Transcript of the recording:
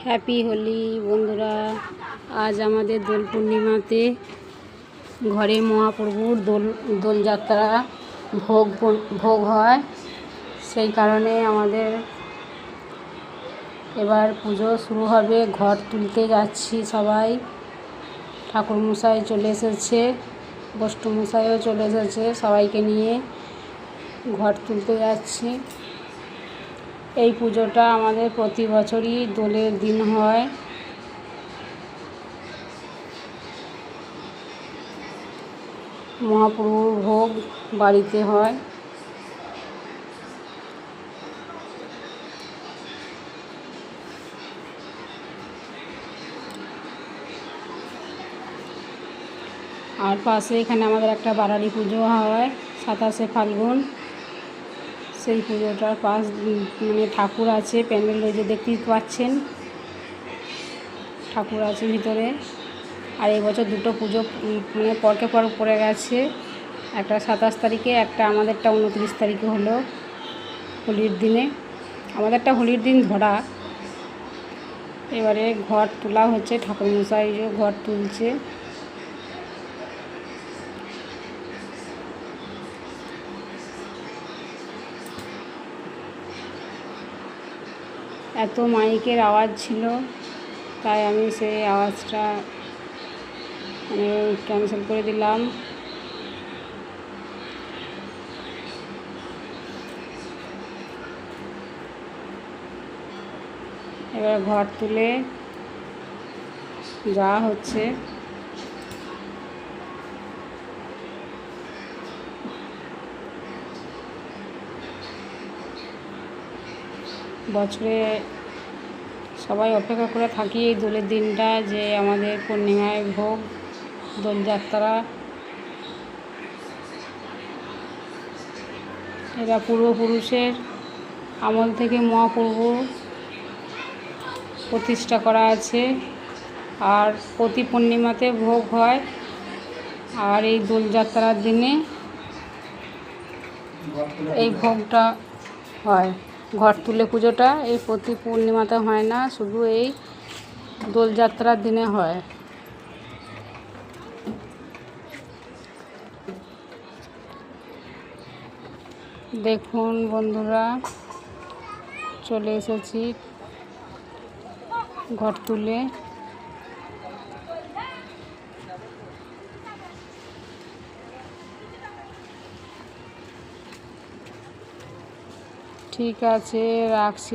Happy Holi বন্ধুরা। আজ আমাদের দোল পূর্ণিমাতে ঘরে মহাপ্রভুর দোলযাত্রা ভোগ হয়। সেই কারণে আমাদের এবার পুজো শুরু হবে। ঘর তুলতে যাচ্ছি সবাই। ঠাকুরমশাই চলে এসেছে, বষ্টমশাইও চলে এসেছে, সবাইকে নিয়ে ঘর তুলতে যাচ্ছি। এই পুজোটা আমাদের প্রতি বছরই দোলের দিন হয়। মহাপ্রভুর ভোগ বাড়িতে হয়। আর পাশে এখানে আমাদের একটা বারাড়ি পুজো হয় 27শে ফাল্গুন। সেই পুজোটার ঠাকুর আছে প্যান্ডেল, ওই যে দেখতেই পাচ্ছেন ঠাকুর আছে ভিতরে। আর এই বছর দুটো পুজো পরকে পর পড়ে গেছে, একটা 27 তারিখে, একটা আমাদেরটা 29 তারিখে হলো হোলির দিনে। আমাদেরটা হোলির দিন ধরা। এবারে ঘর তোলা হচ্ছে, ঠাকুরমশাই ঘর তুলছে। এত মাইকের আওয়াজ ছিল, তাই আমি সেই আওয়াজটা ক্যান্সেল করে দিলাম। এবার ঘর তুলে যা হচ্ছে, বছরে সবাই অপেক্ষা করে থাকি এই দোলের দিনটা, যে আমাদের পূর্ণিমায় ভোগ, দোলযাত্রা। এরা পূর্বপুরুষের আমল থেকে মহাপ্রভু প্রতিষ্ঠা করা আছে। আর প্রতি পূর্ণিমাতে ভোগ হয়। আর এই দোলযাত্রার দিনে এই ভোগটা হয়। ঘর তুলে পুজোটা এই প্রতি পূর্ণিমাতে হয় না, শুধু এই দোলযাত্রার দিনে হয়। দেখুন বন্ধুরা, চলে এসেছি ঘর তুলে। ঠিক আছে, রাখছি।